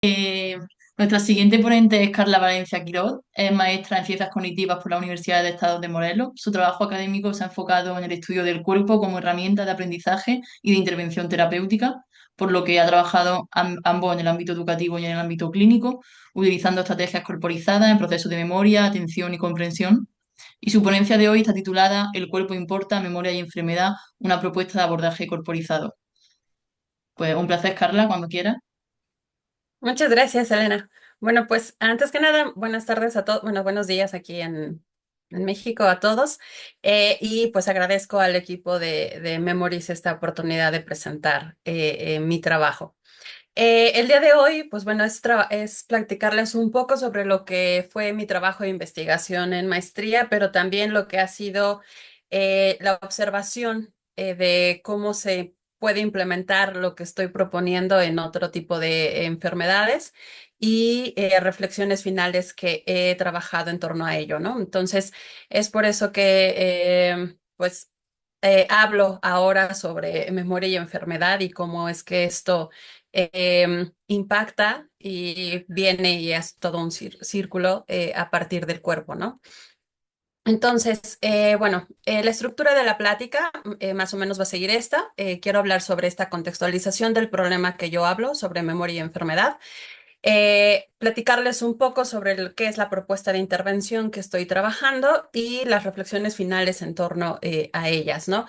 Eh, Nuestra siguiente ponente es Carla Valencia Quiroz, es maestra en Ciencias Cognitivas por la Universidad del Estado de Morelos. Su trabajo académico se ha enfocado en el estudio del cuerpo como herramienta de aprendizaje y de intervención terapéutica, por lo que ha trabajado ambos en el ámbito educativo y en el ámbito clínico, utilizando estrategias corporizadas en procesos de memoria, atención y comprensión. Y su ponencia de hoy está titulada El cuerpo importa, memoria y enfermedad, una propuesta de abordaje corporizado. Pues un placer, Carla, cuando quieras. Muchas gracias, Elena. Bueno, pues antes que nada, buenas tardes a todos, bueno, buenos días aquí en México a todos. Y pues agradezco al equipo de Memories esta oportunidad de presentar mi trabajo. El día de hoy, pues bueno, es platicarles un poco sobre lo que fue mi trabajo de investigación en maestría, pero también lo que ha sido la observación de cómo se puede implementar lo que estoy proponiendo en otro tipo de enfermedades y reflexiones finales que he trabajado en torno a ello, ¿no? Entonces, es por eso que, hablo ahora sobre memoria y enfermedad y cómo es que esto impacta y viene y es todo un círculo a partir del cuerpo, ¿no? Entonces, la estructura de la plática más o menos va a seguir esta. Quiero hablar sobre esta contextualización del problema que yo hablo sobre memoria y enfermedad. Platicarles un poco sobre qué es la propuesta de intervención que estoy trabajando y las reflexiones finales en torno a ellas, ¿no?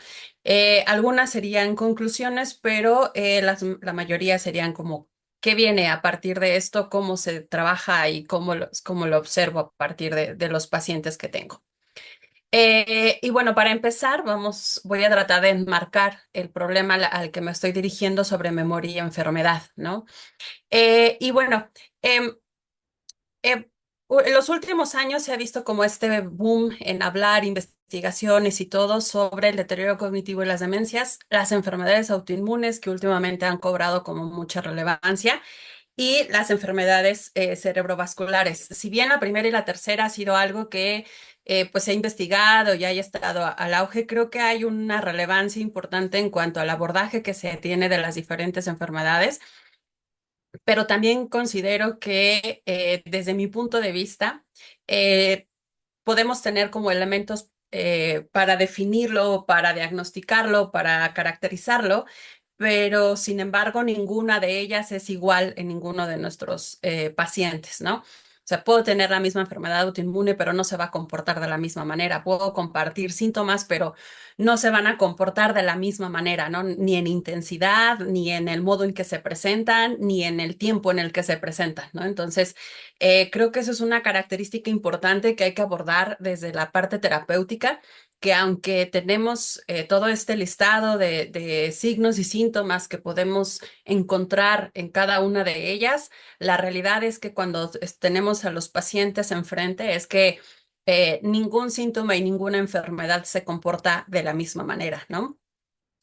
Algunas serían conclusiones, pero la mayoría serían como qué viene a partir de esto, cómo se trabaja y cómo lo observo a partir de los pacientes que tengo. Y bueno, para empezar, voy a tratar de enmarcar el problema al que me estoy dirigiendo sobre memoria y enfermedad, ¿no? Y bueno, em, eh, en los últimos años se ha visto como este boom en hablar, investigaciones y todo sobre el deterioro cognitivo y las demencias, las enfermedades autoinmunes que últimamente han cobrado como mucha relevancia y las enfermedades cerebrovasculares. Si bien la primera y la tercera ha sido algo que pues se ha investigado y haya estado al auge, creo que hay una relevancia importante en cuanto al abordaje que se tiene de las diferentes enfermedades, pero también considero que desde mi punto de vista eh, podemos tener como elementos para definirlo, para diagnosticarlo, para caracterizarlo, pero sin embargo ninguna de ellas es igual en ninguno de nuestros pacientes, ¿no? O sea, puedo tener la misma enfermedad autoinmune, pero no se va a comportar de la misma manera. Puedo compartir síntomas, pero no se van a comportar de la misma manera, ¿no? Ni en intensidad, ni en el modo en que se presentan, ni en el tiempo en el que se presentan, ¿no? Entonces, creo que eso es una característica importante que hay que abordar desde la parte terapéutica, que aunque tenemos todo este listado de signos y síntomas que podemos encontrar en cada una de ellas, la realidad es que cuando tenemos a los pacientes enfrente es que ningún síntoma y ninguna enfermedad se comporta de la misma manera, ¿no?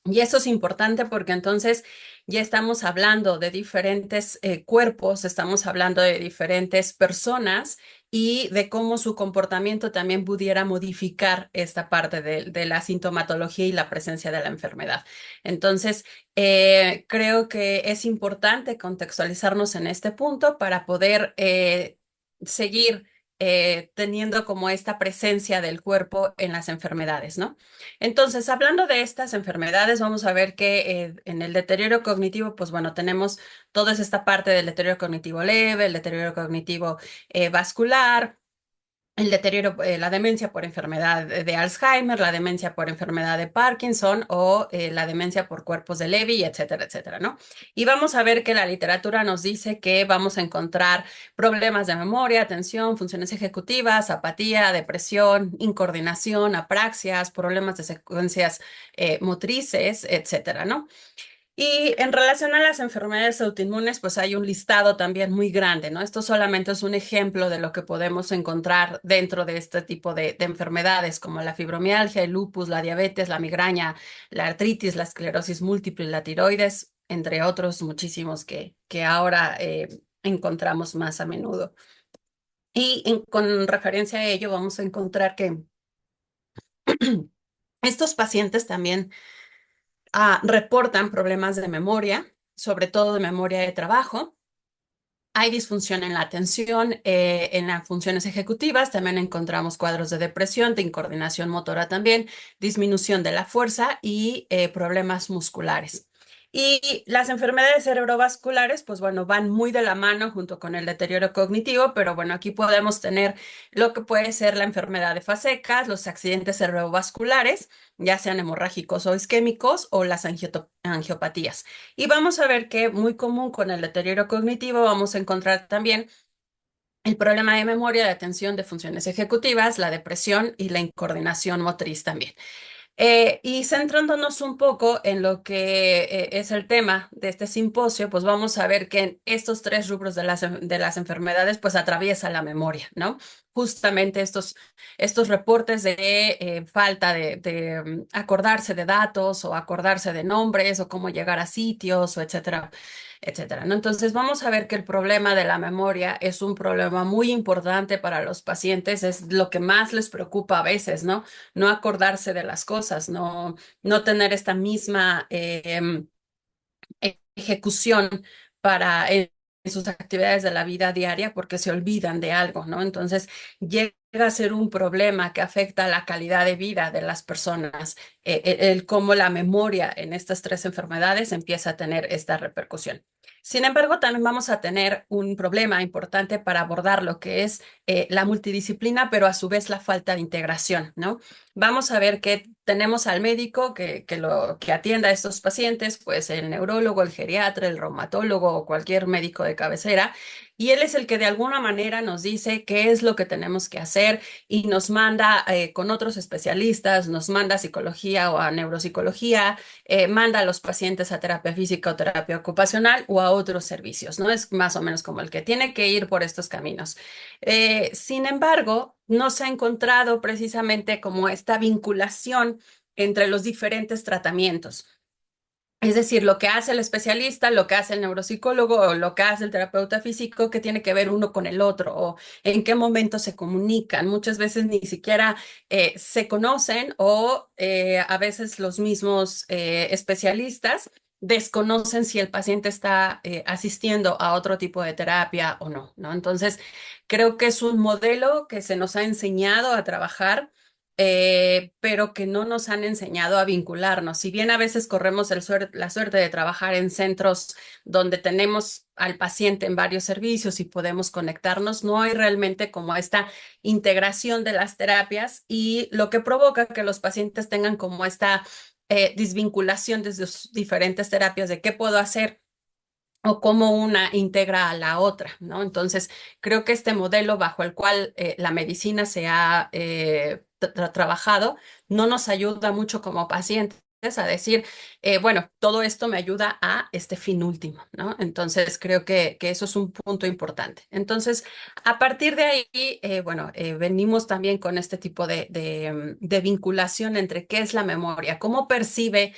Y eso es importante porque entonces ya estamos hablando de diferentes cuerpos, estamos hablando de diferentes personas y de cómo su comportamiento también pudiera modificar esta parte de la sintomatología y la presencia de la enfermedad. Entonces, creo que es importante contextualizarnos en este punto para poder seguir teniendo como esta presencia del cuerpo en las enfermedades, ¿no? Entonces, hablando de estas enfermedades, vamos a ver que en el deterioro cognitivo, pues bueno, tenemos toda esta parte del deterioro cognitivo leve, el deterioro cognitivo vascular, el deterioro, la demencia por enfermedad de Alzheimer, la demencia por enfermedad de Parkinson o la demencia por cuerpos de Levy, etcétera, etcétera, ¿no? Y vamos a ver que la literatura nos dice que vamos a encontrar problemas de memoria, atención, funciones ejecutivas, apatía, depresión, incoordinación, apraxias, problemas de secuencias motrices, etcétera, ¿no? Y en relación a las enfermedades autoinmunes, pues hay un listado también muy grande, ¿no? Esto solamente es un ejemplo de lo que podemos encontrar dentro de este tipo de enfermedades, como la fibromialgia, el lupus, la diabetes, la migraña, la artritis, la esclerosis múltiple, la tiroides, entre otros muchísimos que ahora encontramos más a menudo. Y con referencia a ello, vamos a encontrar que estos pacientes también reportan problemas de memoria, sobre todo de memoria de trabajo, hay disfunción en la atención, en las funciones ejecutivas, también encontramos cuadros de depresión, de incoordinación motora también, disminución de la fuerza y problemas musculares. Y las enfermedades cerebrovasculares, pues bueno, van muy de la mano junto con el deterioro cognitivo, pero bueno, aquí podemos tener lo que puede ser la enfermedad de Facekas, los accidentes cerebrovasculares, ya sean hemorrágicos o isquémicos, o las angiopatías. Y vamos a ver que muy común con el deterioro cognitivo vamos a encontrar también el problema de memoria, de atención, de funciones ejecutivas, la depresión y la incoordinación motriz también. Y centrándonos un poco en lo que es el tema de este simposio, pues vamos a ver que en estos tres rubros de las enfermedades, pues atraviesa la memoria, ¿no? Justamente estos reportes de falta de acordarse de datos o acordarse de nombres o cómo llegar a sitios o etcétera, etcétera, ¿no? Entonces vamos a ver que el problema de la memoria es un problema muy importante para los pacientes, es lo que más les preocupa a veces, ¿no? No acordarse de las cosas, no tener esta misma ejecución para en sus actividades de la vida diaria porque se olvidan de algo, ¿no? Entonces llega a ser un problema que afecta la calidad de vida de las personas, el cómo la memoria en estas tres enfermedades empieza a tener esta repercusión. Sin embargo, también vamos a tener un problema importante para abordar lo que es la multidisciplina, pero a su vez la falta de integración, ¿no? Vamos a ver que tenemos al médico que atienda a estos pacientes, pues el neurólogo, el geriatra, el reumatólogo o cualquier médico de cabecera, y él es el que de alguna manera nos dice qué es lo que tenemos que hacer y nos manda con otros especialistas, nos manda a psicología o a neuropsicología, manda a los pacientes a terapia física o terapia ocupacional o a otros servicios, ¿no? Es más o menos como el que tiene que ir por estos caminos. Sin embargo, no se ha encontrado precisamente como esta vinculación entre los diferentes tratamientos. Es decir, lo que hace el especialista, lo que hace el neuropsicólogo o lo que hace el terapeuta físico, que tiene que ver uno con el otro o en qué momento se comunican. Muchas veces ni siquiera se conocen o a veces los mismos especialistas desconocen si el paciente está asistiendo a otro tipo de terapia o no, ¿no? Entonces, creo que es un modelo que se nos ha enseñado a trabajar pero que no nos han enseñado a vincularnos. Si bien a veces corremos la suerte de trabajar en centros donde tenemos al paciente en varios servicios y podemos conectarnos, no hay realmente como esta integración de las terapias y lo que provoca que los pacientes tengan como esta desvinculación desde sus diferentes terapias de qué puedo hacer o cómo una integra a la otra, ¿no? Entonces, creo que este modelo bajo el cual la medicina se ha trabajado no nos ayuda mucho como pacientes a decir, bueno, todo esto me ayuda a este fin último, ¿no? Entonces, creo que eso es un punto importante. Entonces, a partir de ahí, bueno, venimos también con este tipo de vinculación entre qué es la memoria, cómo percibe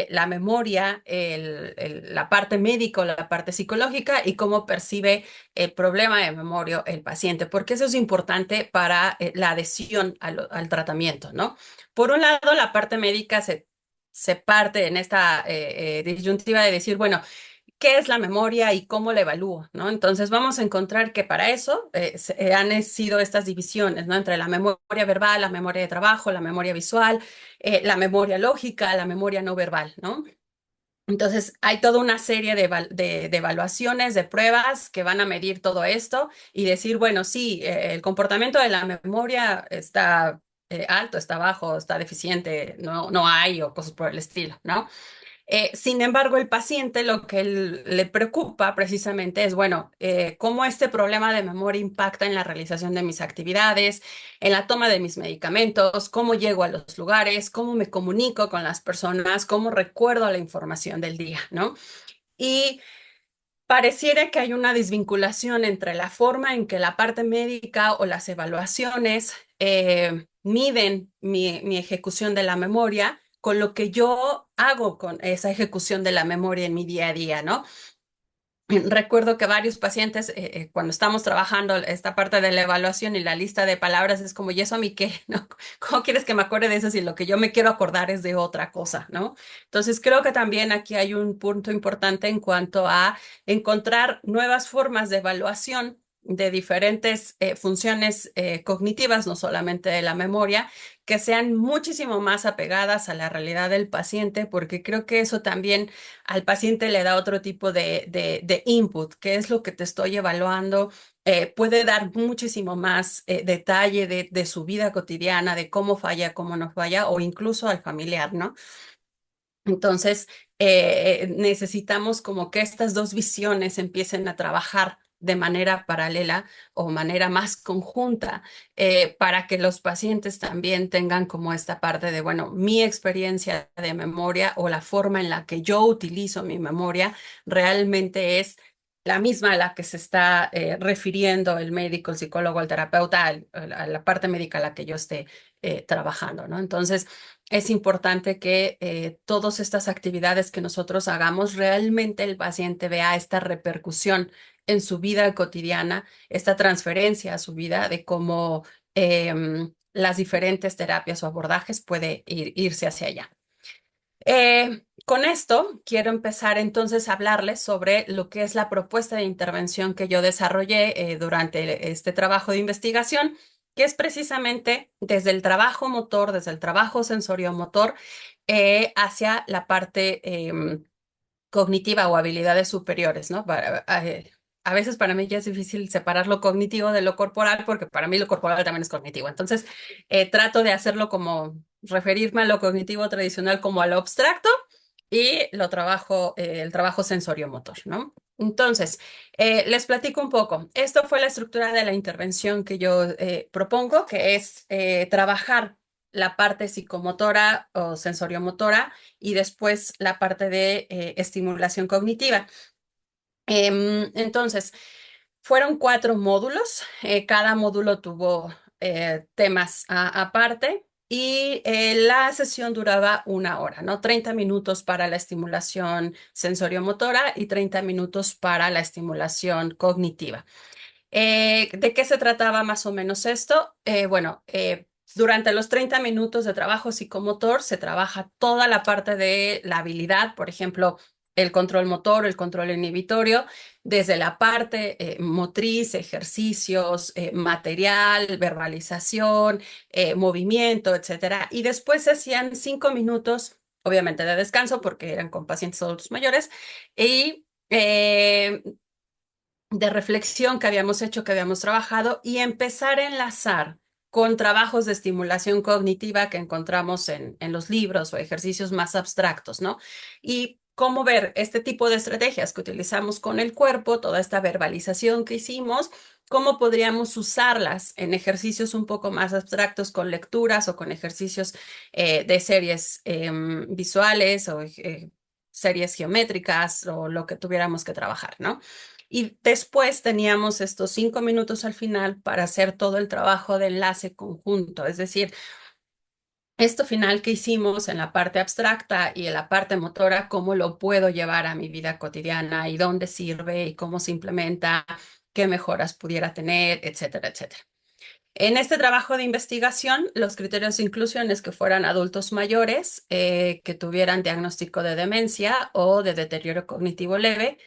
la memoria, la parte médica o la parte psicológica y cómo percibe el problema de memoria el paciente, porque eso es importante para la adhesión al tratamiento, ¿no? Por un lado, la parte médica se parte en esta disyuntiva de decir, bueno, ¿qué es la memoria y cómo la evalúo? ¿No? Entonces vamos a encontrar que para eso han sido estas divisiones, ¿no? Entre la memoria verbal, la memoria de trabajo, la memoria visual, la memoria lógica, la memoria no verbal, ¿no? Entonces, hay toda una serie de evaluaciones, de pruebas que van a medir todo esto y decir, bueno, sí, el comportamiento de la memoria está alto, está bajo, está deficiente, no hay o cosas por el estilo, ¿no? Sin embargo, el paciente lo que le preocupa precisamente es, bueno, cómo este problema de memoria impacta en la realización de mis actividades, en la toma de mis medicamentos, cómo llego a los lugares, cómo me comunico con las personas, cómo recuerdo la información del día, ¿no? Y pareciera que hay una desvinculación entre la forma en que la parte médica o las evaluaciones miden mi ejecución de la memoria con lo que yo hago con esa ejecución de la memoria en mi día a día, ¿no? Recuerdo que varios pacientes, cuando estamos trabajando esta parte de la evaluación y la lista de palabras, es como, ¿y eso a mí qué? ¿No? ¿Cómo quieres que me acuerde de eso si lo que yo me quiero acordar es de otra cosa, ¿no? Entonces, creo que también aquí hay un punto importante en cuanto a encontrar nuevas formas de evaluación de diferentes funciones cognitivas, no solamente de la memoria, que sean muchísimo más apegadas a la realidad del paciente, porque creo que eso también al paciente le da otro tipo de input, qué es lo que te estoy evaluando. Puede dar muchísimo más detalle de su vida cotidiana, de cómo falla, cómo no falla, o incluso al familiar, ¿no? Entonces, necesitamos como que estas dos visiones empiecen a trabajar de manera paralela o manera más conjunta, para que los pacientes también tengan como esta parte de, bueno, mi experiencia de memoria o la forma en la que yo utilizo mi memoria realmente es la misma a la que se está refiriendo el médico, el psicólogo, el terapeuta, a la parte médica a la que yo esté trabajando, ¿no? Entonces, es importante que todas estas actividades que nosotros hagamos, realmente el paciente vea esta repercusión en su vida cotidiana, esta transferencia a su vida de cómo las diferentes terapias o abordajes puede irse hacia allá. Con esto quiero empezar entonces a hablarles sobre lo que es la propuesta de intervención que yo desarrollé durante este trabajo de investigación, que es precisamente desde el trabajo motor, desde el trabajo sensoriomotor, hacia la parte cognitiva o habilidades superiores, ¿no? A veces para mí ya es difícil separar lo cognitivo de lo corporal, porque para mí lo corporal también es cognitivo. Entonces, trato de hacerlo como referirme a lo cognitivo tradicional como a lo abstracto y lo trabajo, el trabajo sensoriomotor, ¿no? Entonces, les platico un poco. Esto fue la estructura de la intervención que yo propongo, que es trabajar la parte psicomotora o sensoriomotora y después la parte de estimulación cognitiva. Entonces, fueron 4 módulos. Cada módulo tuvo temas aparte y la sesión duraba 1 hora, ¿no? 30 minutos para la estimulación sensoriomotora y 30 minutos para la estimulación cognitiva. ¿De qué se trataba más o menos esto? Bueno, durante los 30 minutos de trabajo psicomotor se trabaja toda la parte de la habilidad, por ejemplo, el control motor, el control inhibitorio, desde la parte motriz, ejercicios, material, verbalización, movimiento, etcétera. Y después se hacían 5 minutos, obviamente, de descanso porque eran con pacientes adultos mayores y de reflexión que habíamos hecho, que habíamos trabajado y empezar a enlazar con trabajos de estimulación cognitiva que encontramos en los libros o ejercicios más abstractos, ¿no? Y cómo ver este tipo de estrategias que utilizamos con el cuerpo, toda esta verbalización que hicimos, cómo podríamos usarlas en ejercicios un poco más abstractos con lecturas o con ejercicios de series visuales o series geométricas o lo que tuviéramos que trabajar, ¿no? Y después teníamos estos 5 minutos al final para hacer todo el trabajo de enlace conjunto, es decir, esto final que hicimos en la parte abstracta y en la parte motora, cómo lo puedo llevar a mi vida cotidiana y dónde sirve y cómo se implementa, qué mejoras pudiera tener, etcétera, etcétera. En este trabajo de investigación, los criterios de inclusión es que fueran adultos mayores que tuvieran diagnóstico de demencia o de deterioro cognitivo leve,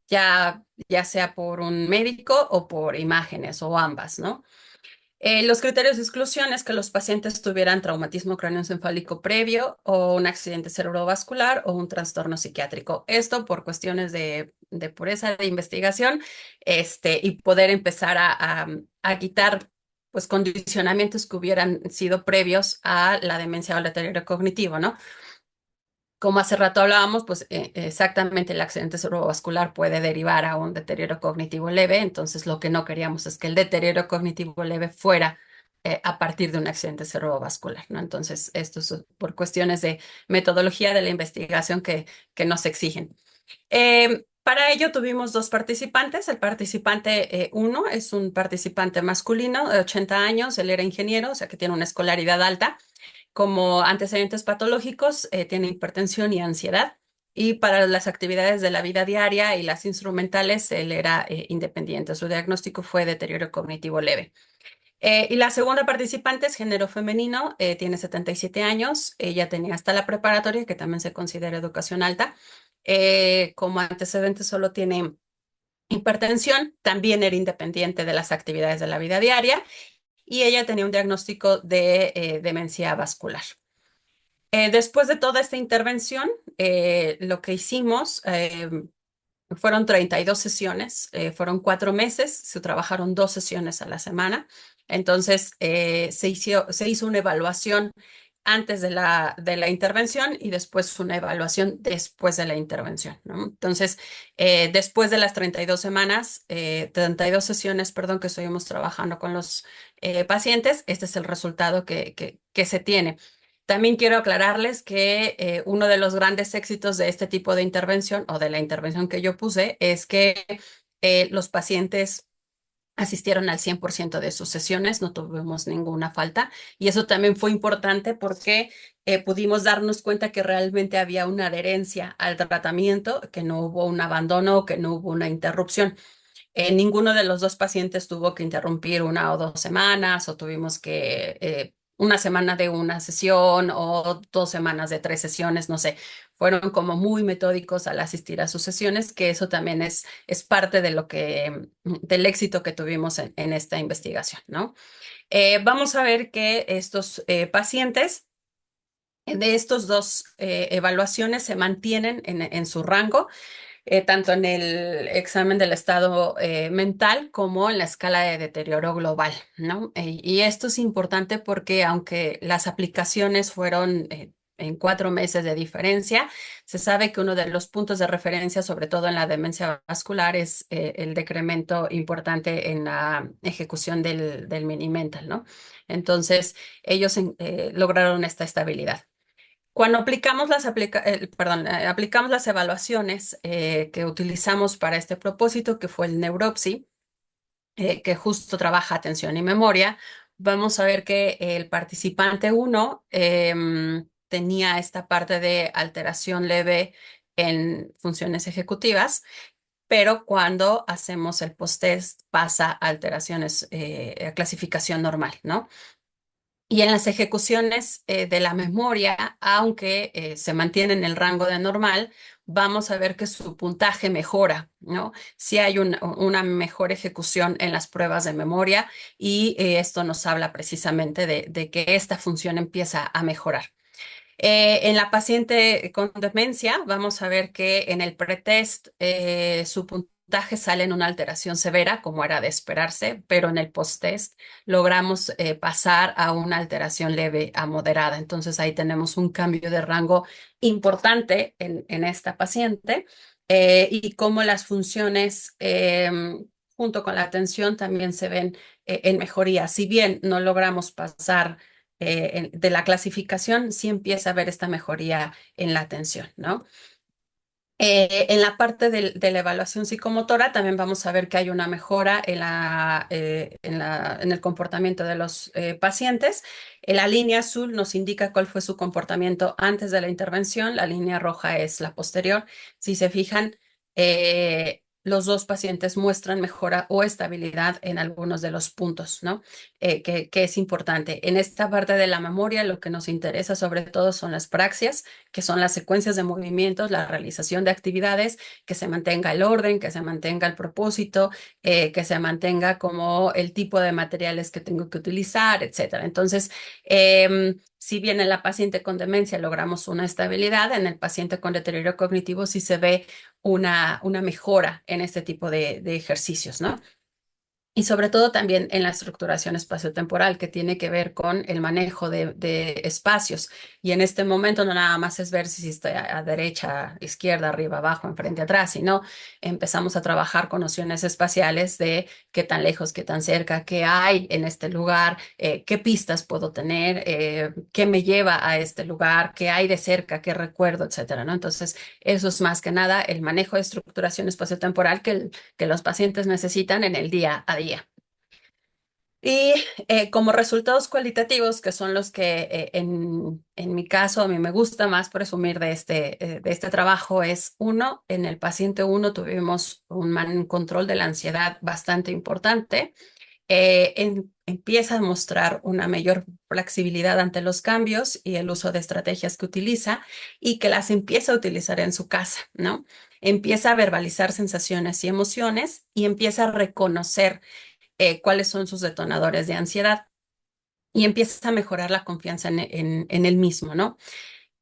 ya sea por un médico o por imágenes o ambas, ¿no? Los criterios de exclusión es que los pacientes tuvieran traumatismo craneoencefálico previo o un accidente cerebrovascular o un trastorno psiquiátrico. Esto por cuestiones de pureza de investigación, y poder empezar a quitar pues condicionamientos que hubieran sido previos a la demencia o el deterioro cognitivo, ¿no? Como hace rato hablábamos, pues exactamente el accidente cerebrovascular puede derivar a un deterioro cognitivo leve, entonces lo que no queríamos es que el deterioro cognitivo leve fuera a partir de un accidente cerebrovascular, ¿no? Entonces, esto es por cuestiones de metodología de la investigación que nos exigen. Para ello tuvimos 2 participantes. El participante 1 es un participante masculino de 80 años, él era ingeniero, o sea que tiene una escolaridad alta. Como antecedentes patológicos, tiene hipertensión y ansiedad. Y para las actividades de la vida diaria y las instrumentales, él era independiente. Su diagnóstico fue deterioro cognitivo leve. Y la segunda participante es género femenino, tiene 77 años. Ella tenía hasta la preparatoria, que también se considera educación alta. Como antecedente solo tiene hipertensión, también era independiente de las actividades de la vida diaria y ella tenía un diagnóstico de demencia vascular. Después de toda esta intervención, lo que hicimos fueron 32 sesiones, fueron 4 meses, se trabajaron 2 sesiones a la semana. Entonces, se hizo una evaluación antes de la intervención y después una evaluación después de la intervención, ¿no? Entonces, después de las 32 semanas, 32 sesiones, perdón, que estuvimos trabajando con los pacientes, este es el resultado que se tiene. También quiero aclararles que uno de los grandes éxitos de este tipo de intervención o de la intervención que yo puse es que los pacientes asistieron al 100% de sus sesiones, no tuvimos ninguna falta y eso también fue importante porque pudimos darnos cuenta que realmente había una adherencia al tratamiento, que no hubo un abandono, que no hubo una interrupción. Ninguno de los dos pacientes tuvo que interrumpir 1 o 2 semanas o tuvimos que una semana de una sesión o 2 semanas de 3 sesiones, no sé. Fueron como muy metódicos al asistir a sus sesiones, que eso también es parte de lo del éxito que tuvimos en esta investigación, ¿no? Vamos a ver que estos pacientes de estos dos evaluaciones se mantienen en su rango tanto en el examen del estado mental como en la escala de deterioro global, ¿no? Y esto es importante porque aunque las aplicaciones fueron en 4 meses de diferencia, se sabe que uno de los puntos de referencia, sobre todo en la demencia vascular, es el decremento importante en la ejecución del mini mental, ¿no? Entonces, ellos lograron esta estabilidad. Cuando aplicamos las evaluaciones que utilizamos para este propósito, que fue el Neuropsy, que justo trabaja atención y memoria, vamos a ver que el participante uno tenía esta parte de alteración leve en funciones ejecutivas, pero cuando hacemos el post-test pasa a alteraciones, a clasificación normal, ¿no? Y en las ejecuciones de la memoria, aunque se mantiene en el rango de normal, vamos a ver que su puntaje mejora, ¿no? Si hay una mejor ejecución en las pruebas de memoria y esto nos habla precisamente de que esta función empieza a mejorar. En la paciente con demencia, vamos a ver que en el pretest su puntaje sale en una alteración severa, como era de esperarse, pero en el posttest logramos pasar a una alteración leve a moderada. Entonces ahí tenemos un cambio de rango importante en esta paciente y cómo las funciones junto con la atención también se ven en mejoría. Si bien no logramos pasar de la clasificación, sí empieza a haber esta mejoría en la atención, ¿no? En la parte de la evaluación psicomotora también vamos a ver que hay una mejora en el comportamiento de los pacientes. La línea azul nos indica cuál fue su comportamiento antes de la intervención, la línea roja es la posterior. Si se fijan, los dos pacientes muestran mejora o estabilidad en algunos de los puntos, ¿no? Que es importante. En esta parte de la memoria, lo que nos interesa sobre todo son las praxias, que son las secuencias de movimientos, la realización de actividades, que se mantenga el orden, que se mantenga el propósito, que se mantenga como el tipo de materiales que tengo que utilizar, etcétera. Entonces, si bien en la paciente con demencia logramos una estabilidad, en el paciente con deterioro cognitivo sí se ve una mejora en este tipo de ejercicios, ¿no? Y sobre todo también en la estructuración espaciotemporal, que tiene que ver con el manejo de espacios. Y en este momento no nada más es ver si está a derecha, izquierda, arriba, abajo, enfrente, atrás, sino empezamos a trabajar con nociones espaciales de qué tan lejos, qué tan cerca, qué hay en este lugar, qué pistas puedo tener, qué me lleva a este lugar, qué hay de cerca, qué recuerdo, etcétera, ¿no? Entonces, eso es más que nada el manejo de estructuración espaciotemporal que los pacientes necesitan en el día a día. Y como resultados cualitativos, que son los que en mi caso a mí me gusta más presumir de este trabajo, es uno, en el paciente uno tuvimos un control de la ansiedad bastante importante. Empieza a mostrar una mayor flexibilidad ante los cambios y el uso de estrategias que utiliza y que las empieza a utilizar en su casa, ¿no? Empieza a verbalizar sensaciones y emociones y empieza a reconocer cuáles son sus detonadores de ansiedad y empieza a mejorar la confianza en él mismo, ¿no?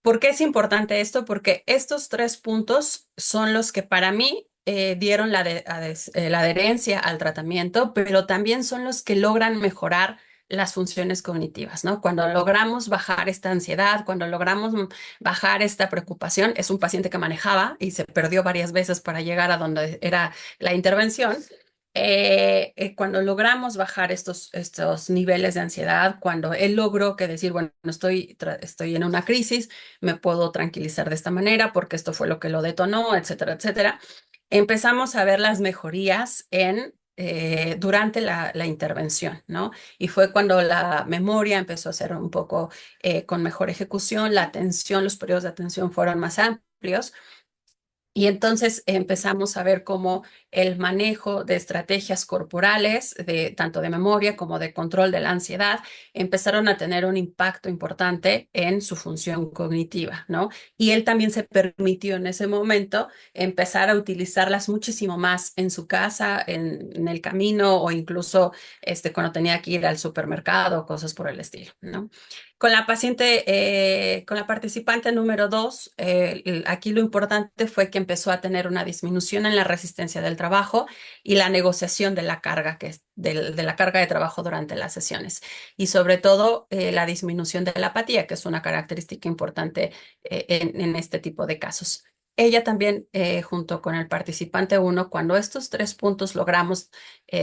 ¿Por qué es importante esto? Porque estos tres puntos son los que para mí dieron la adherencia al tratamiento, pero también son los que logran mejorar las funciones cognitivas, ¿no? Cuando logramos bajar esta ansiedad, cuando logramos bajar esta preocupación, es un paciente que manejaba y se perdió varias veces para llegar a donde era la intervención. Cuando logramos bajar estos niveles de ansiedad, cuando él logró que decir, bueno, estoy en una crisis, me puedo tranquilizar de esta manera porque esto fue lo que lo detonó, etcétera, etcétera. Empezamos a ver las mejorías durante la intervención, ¿no? Y fue cuando la memoria empezó a ser un poco con mejor ejecución, la atención, los periodos de atención fueron más amplios. Y entonces empezamos a ver cómo el manejo de estrategias corporales, tanto de memoria como de control de la ansiedad, empezaron a tener un impacto importante en su función cognitiva, ¿no? Y él también se permitió en ese momento empezar a utilizarlas muchísimo más en su casa, en el camino o incluso cuando tenía que ir al supermercado, cosas por el estilo, ¿no? Con la participante número dos, aquí lo importante fue que empezó a tener una disminución en la resistencia del trabajo y la negociación de la carga, de la carga de trabajo durante las sesiones. Y sobre todo, la disminución de la apatía, que es una característica importante en este tipo de casos. Ella también, junto con el participante uno, cuando estos tres puntos logramos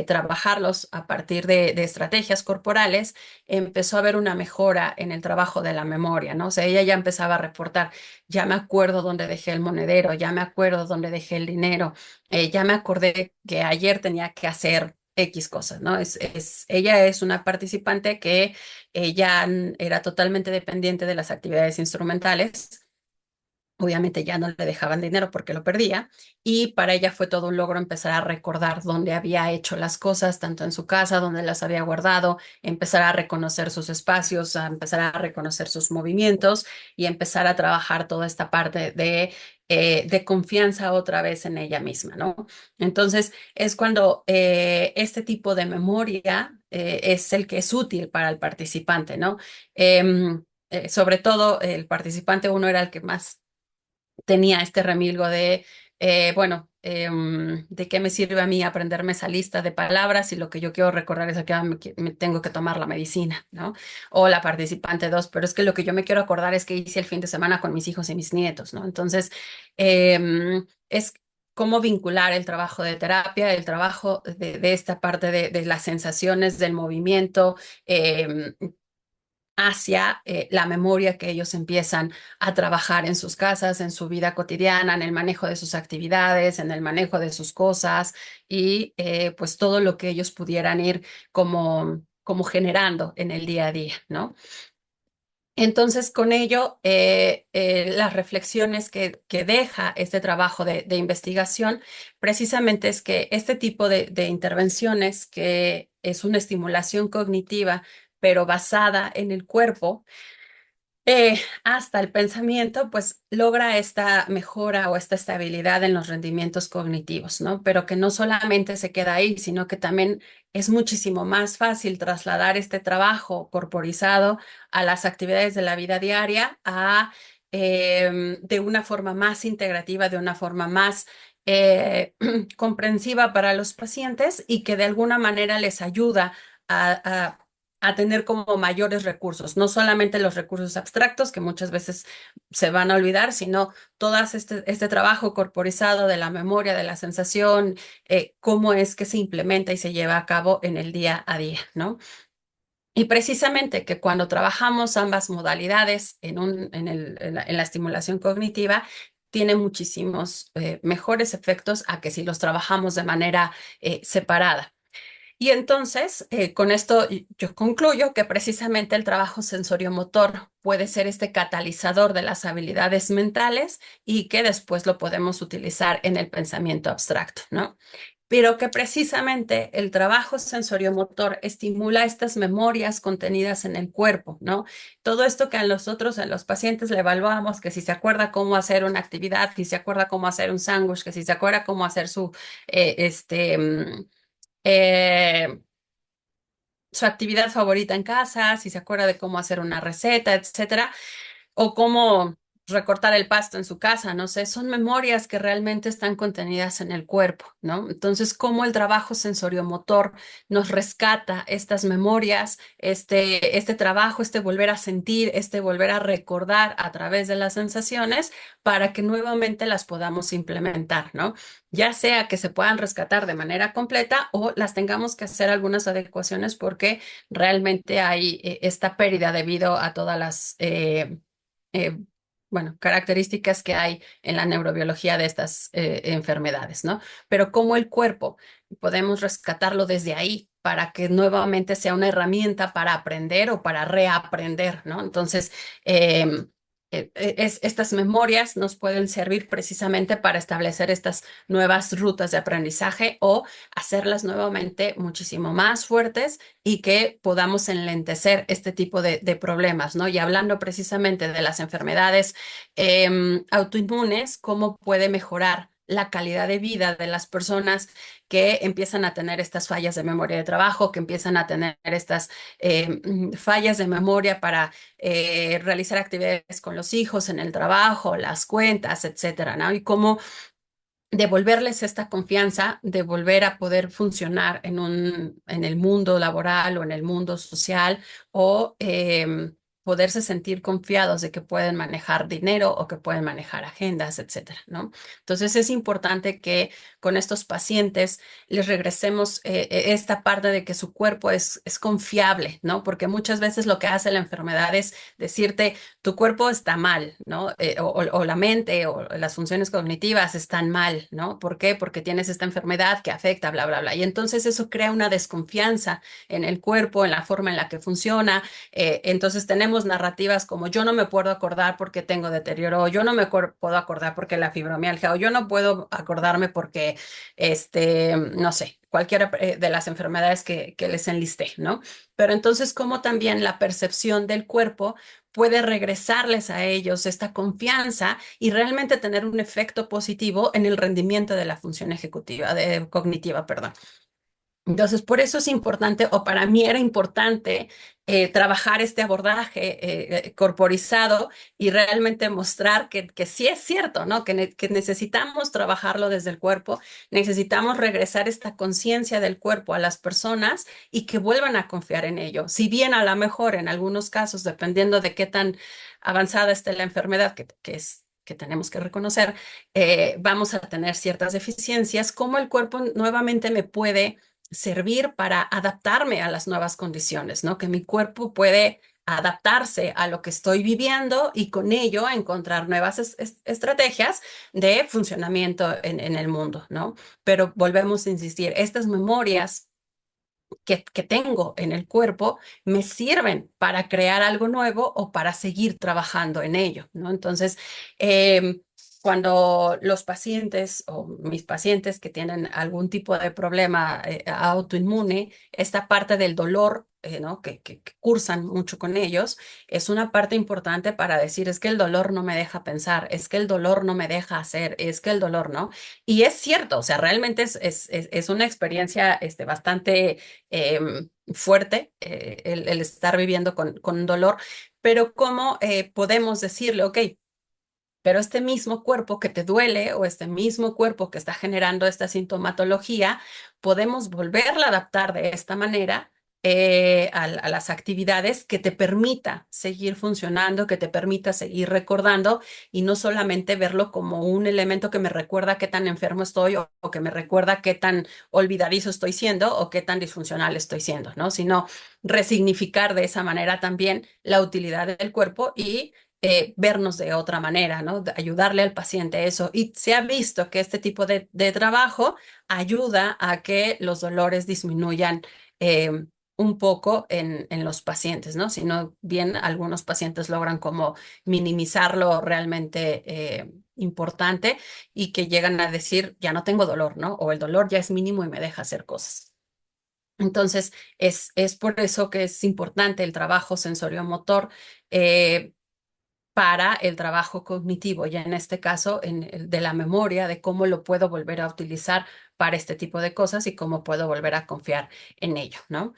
trabajarlos a partir de estrategias corporales, empezó a haber una mejora en el trabajo de la memoria, ¿no? O sea, ella ya empezaba a reportar, ya me acuerdo dónde dejé el monedero, ya me acuerdo dónde dejé el dinero, ya me acordé que ayer tenía que hacer X cosas, ¿no? Ella es una participante que ya era totalmente dependiente de las actividades instrumentales. Obviamente ya no le dejaban dinero porque lo perdía y para ella fue todo un logro empezar a recordar dónde había hecho las cosas, tanto en su casa, dónde las había guardado, empezar a reconocer sus espacios, a empezar a reconocer sus movimientos y empezar a trabajar toda esta parte de confianza otra vez en ella misma, ¿no? Entonces es cuando este tipo de memoria es el que es útil para el participante, ¿no? Sobre todo el participante uno era el que más tenía este remilgo bueno, ¿de qué me sirve a mí aprenderme esa lista de palabras si lo que yo quiero recordar es que me tengo que tomar la medicina, ¿no? O la participante dos, pero es que lo que yo me quiero acordar es que hice el fin de semana con mis hijos y mis nietos, ¿no? Entonces, es cómo vincular el trabajo de terapia, el trabajo de esta parte de las sensaciones, del movimiento, em, hacia la memoria que ellos empiezan a trabajar en sus casas, en su vida cotidiana, en el manejo de sus actividades, en el manejo de sus cosas y pues todo lo que ellos pudieran ir como generando en el día a día, ¿no? Entonces, con ello, las reflexiones que deja este trabajo de investigación precisamente es que este tipo de intervenciones, que es una estimulación cognitiva, pero basada en el cuerpo, hasta el pensamiento, pues logra esta mejora o esta estabilidad en los rendimientos cognitivos, ¿no? Pero que no solamente se queda ahí, sino que también es muchísimo más fácil trasladar este trabajo corporizado a las actividades de la vida diaria, de una forma más integrativa, de una forma más comprensiva para los pacientes y que de alguna manera les ayuda a a tener como mayores recursos, no solamente los recursos abstractos que muchas veces se van a olvidar, sino todo este trabajo corporizado de la memoria, de la sensación, cómo es que se implementa y se lleva a cabo en el día a día, ¿no? Y precisamente que cuando trabajamos ambas modalidades en la estimulación cognitiva, tiene muchísimos mejores efectos a que si los trabajamos de manera separada. Y entonces, con esto yo concluyo que precisamente el trabajo sensoriomotor puede ser este catalizador de las habilidades mentales y que después lo podemos utilizar en el pensamiento abstracto, ¿no? Pero que precisamente el trabajo sensoriomotor estimula estas memorias contenidas en el cuerpo, ¿no? Todo esto que a nosotros, a los pacientes, le evaluamos, que si se acuerda cómo hacer una actividad, que si se acuerda cómo hacer un sándwich, que si se acuerda cómo hacer eh, su actividad favorita en casa, si se acuerda de cómo hacer una receta, etcétera, o cómo recortar el pasto en su casa, no sé, son memorias que realmente están contenidas en el cuerpo, ¿no? Entonces, cómo el trabajo sensoriomotor nos rescata estas memorias, este trabajo, este volver a sentir, este volver a recordar a través de las sensaciones para que nuevamente las podamos implementar, ¿no? Ya sea que se puedan rescatar de manera completa o las tengamos que hacer algunas adecuaciones porque realmente hay esta pérdida debido a todas las eh, bueno, características que hay en la neurobiología de estas enfermedades, ¿no? Pero cómo el cuerpo podemos rescatarlo desde ahí para que nuevamente sea una herramienta para aprender o para reaprender, ¿no? Entonces, em, estas memorias nos pueden servir precisamente para establecer estas nuevas rutas de aprendizaje o hacerlas nuevamente muchísimo más fuertes y que podamos enlentecer este tipo de problemas, ¿no? Y hablando precisamente de las enfermedades autoinmunes, ¿cómo puede mejorar la calidad de vida de las personas que empiezan a tener estas fallas de memoria de trabajo, que empiezan a tener estas fallas de memoria para realizar actividades con los hijos en el trabajo, las cuentas, etcétera, ¿no? Y cómo devolverles esta confianza de volver a poder funcionar en el mundo laboral o en el mundo social o poderse sentir confiados de que pueden manejar dinero o que pueden manejar agendas, etcétera, ¿no? Entonces es importante que con estos pacientes les regresemos esta parte de que su cuerpo es confiable, ¿no? Porque muchas veces lo que hace la enfermedad es decirte, tu cuerpo está mal, ¿no? O la mente o las funciones cognitivas están mal, ¿no? ¿Por qué? Porque tienes esta enfermedad que afecta, bla, bla, bla. Y entonces eso crea una desconfianza en el cuerpo, en la forma en la que funciona. Entonces tenemos narrativas como yo no me puedo acordar porque tengo deterioro, o yo no me puedo acordar porque la fibromialgia, o yo no puedo acordarme porque, no sé, cualquiera de las enfermedades que les enlisté, ¿no? Pero entonces, como también la percepción del cuerpo puede regresarles a ellos esta confianza y realmente tener un efecto positivo en el rendimiento de la función ejecutiva, cognitiva, perdón. Entonces, por eso es importante, o para mí era importante, trabajar este abordaje corporizado y realmente mostrar que sí es cierto, ¿no? Que necesitamos trabajarlo desde el cuerpo, necesitamos regresar esta conciencia del cuerpo a las personas y que vuelvan a confiar en ello. Si bien a lo mejor en algunos casos, dependiendo de qué tan avanzada esté la enfermedad, que tenemos que reconocer, vamos a tener ciertas deficiencias, cómo el cuerpo nuevamente me puede servir para adaptarme a las nuevas condiciones, ¿no? Que mi cuerpo puede adaptarse a lo que estoy viviendo y con ello encontrar nuevas estrategias de funcionamiento en el mundo, ¿no? Pero volvemos a insistir, estas memorias que tengo en el cuerpo me sirven para crear algo nuevo o para seguir trabajando en ello, ¿no? Entonces, cuando los pacientes o mis pacientes que tienen algún tipo de problema autoinmune, esta parte del dolor, ¿no? Que cursan mucho con ellos, es una parte importante para decir, es que el dolor no me deja pensar, es que el dolor no me deja hacer, es que el dolor, ¿no? Y es cierto, o sea, realmente es una experiencia bastante fuerte el estar viviendo con dolor, pero cómo podemos decirle, ok, pero este mismo cuerpo que te duele o este mismo cuerpo que está generando esta sintomatología, podemos volverla a adaptar de esta manera a las actividades que te permita seguir funcionando, que te permita seguir recordando y no solamente verlo como un elemento que me recuerda qué tan enfermo estoy o que me recuerda qué tan olvidadizo estoy siendo o qué tan disfuncional estoy siendo, ¿no? Sino resignificar de esa manera también la utilidad del cuerpo y vernos de otra manera, ¿no? De ayudarle al paciente a eso. Y se ha visto que este tipo de trabajo ayuda a que los dolores disminuyan un poco en los pacientes, ¿no? Si no bien algunos pacientes logran como minimizar lo realmente importante y que llegan a decir, ya no tengo dolor, ¿no? O el dolor ya es mínimo y me deja hacer cosas. Entonces, es por eso que es importante el trabajo sensoriomotor eh, para el trabajo cognitivo, ya en este caso en de la memoria, de cómo lo puedo volver a utilizar para este tipo de cosas y cómo puedo volver a confiar en ello, ¿no?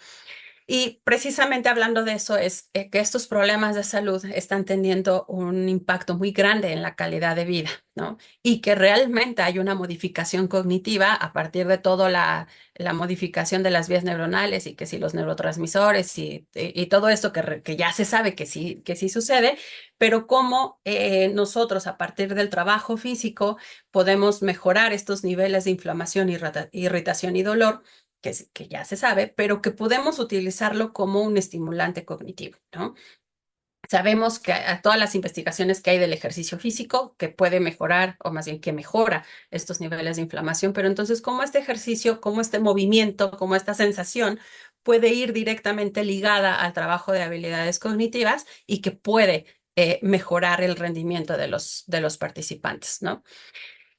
Y precisamente hablando de eso es que estos problemas de salud están teniendo un impacto muy grande en la calidad de vida, ¿no? Y que realmente hay una modificación cognitiva a partir de toda la modificación de las vías neuronales y que si los neurotransmisores y todo esto que ya se sabe que sí sucede, pero cómo nosotros a partir del trabajo físico podemos mejorar estos niveles de inflamación, irritación y dolor que ya se sabe, pero que podemos utilizarlo como un estimulante cognitivo, ¿no? Sabemos que a todas las investigaciones que hay del ejercicio físico, que puede mejorar, o más bien que mejora estos niveles de inflamación, pero entonces, ¿cómo este ejercicio, cómo este movimiento, cómo esta sensación puede ir directamente ligada al trabajo de habilidades cognitivas y que puede mejorar el rendimiento de los participantes, ¿no?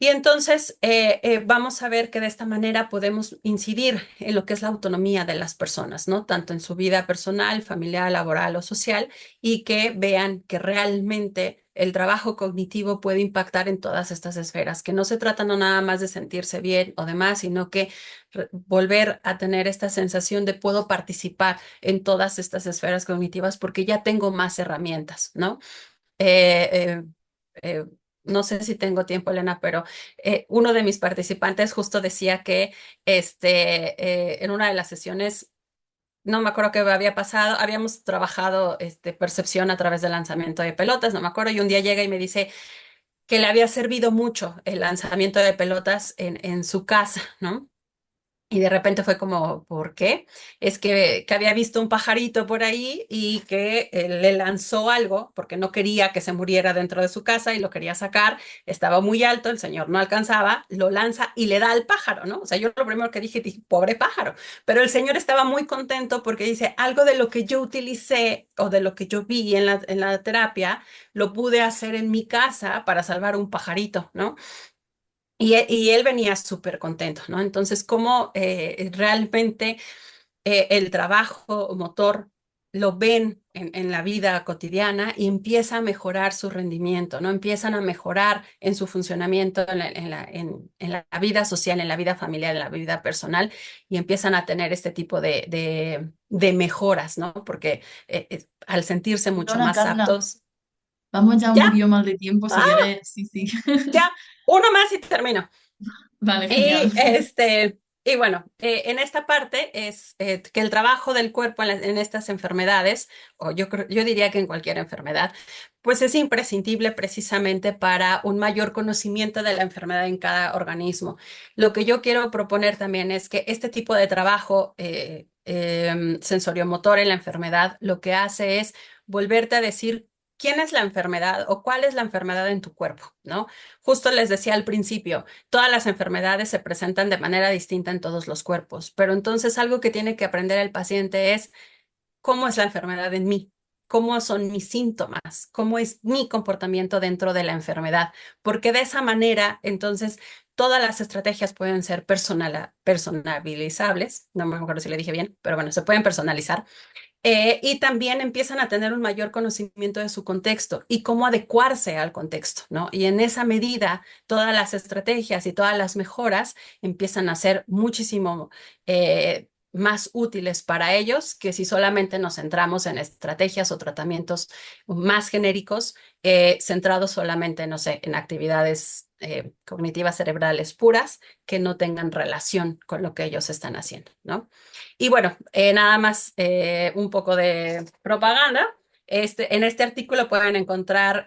Y entonces vamos a ver que de esta manera podemos incidir en lo que es la autonomía de las personas, ¿no? Tanto en su vida personal, familiar, laboral o social, y que vean que realmente el trabajo cognitivo puede impactar en todas estas esferas, que no se trata no nada más de sentirse bien o demás, sino que volver a tener esta sensación de puedo participar en todas estas esferas cognitivas porque ya tengo más herramientas, ¿no? eh, eh, no sé si tengo tiempo, Elena, pero uno de mis participantes justo decía que en una de las sesiones, no me acuerdo qué había pasado, habíamos trabajado percepción a través del lanzamiento de pelotas, no me acuerdo, y un día llega y me dice que le había servido mucho el lanzamiento de pelotas en su casa, ¿no? Y de repente fue como, ¿por qué? Es que había visto un pajarito por ahí y que le lanzó algo porque no quería que se muriera dentro de su casa y lo quería sacar. Estaba muy alto, el señor no alcanzaba, lo lanza y le da al pájaro, ¿no? O sea, yo lo primero que dije, pobre pájaro. Pero el señor estaba muy contento porque dice, algo de lo que yo utilicé o de lo que yo vi en la terapia, lo pude hacer en mi casa para salvar un pajarito, ¿no? Y él venía súper contento, ¿no? Entonces, cómo realmente el trabajo motor lo ven en la vida cotidiana y empieza a mejorar su rendimiento, ¿no? Empiezan a mejorar en su funcionamiento en la vida social, en la vida familiar, en la vida personal y empiezan a tener este tipo de mejoras, ¿no? Porque al sentirse mucho Perdona, más Carla, aptos, vamos ya un ya, poquillo más de tiempo, si ah, quieres, sí, sí. ya, uno más y termino. Vale, genial. Y bueno, en esta parte es que el trabajo del cuerpo en estas enfermedades, o yo diría que en cualquier enfermedad, pues es imprescindible precisamente para un mayor conocimiento de la enfermedad en cada organismo. Lo que yo quiero proponer también es que este tipo de trabajo sensoriomotor en la enfermedad lo que hace es volverte a decir quién es la enfermedad o cuál es la enfermedad en tu cuerpo, ¿no? Justo les decía al principio. Todas las enfermedades se presentan de manera distinta en todos los cuerpos, pero entonces algo que tiene que aprender el paciente es cómo es la enfermedad en mí, cómo son mis síntomas, cómo es mi comportamiento dentro de la enfermedad, porque de esa manera entonces todas las estrategias pueden ser personalizables, no me acuerdo si le dije bien, pero bueno, se pueden personalizar y también empiezan a tener un mayor conocimiento de su contexto y cómo adecuarse al contexto, ¿no? Y en esa medida, todas las estrategias y todas las mejoras empiezan a ser muchísimo más útiles para ellos que si solamente nos centramos en estrategias o tratamientos más genéricos, centrados solamente, no sé, en actividades cognitivas cerebrales puras que no tengan relación con lo que ellos están haciendo, ¿no? Y bueno, nada más un poco de propaganda. En este artículo pueden encontrar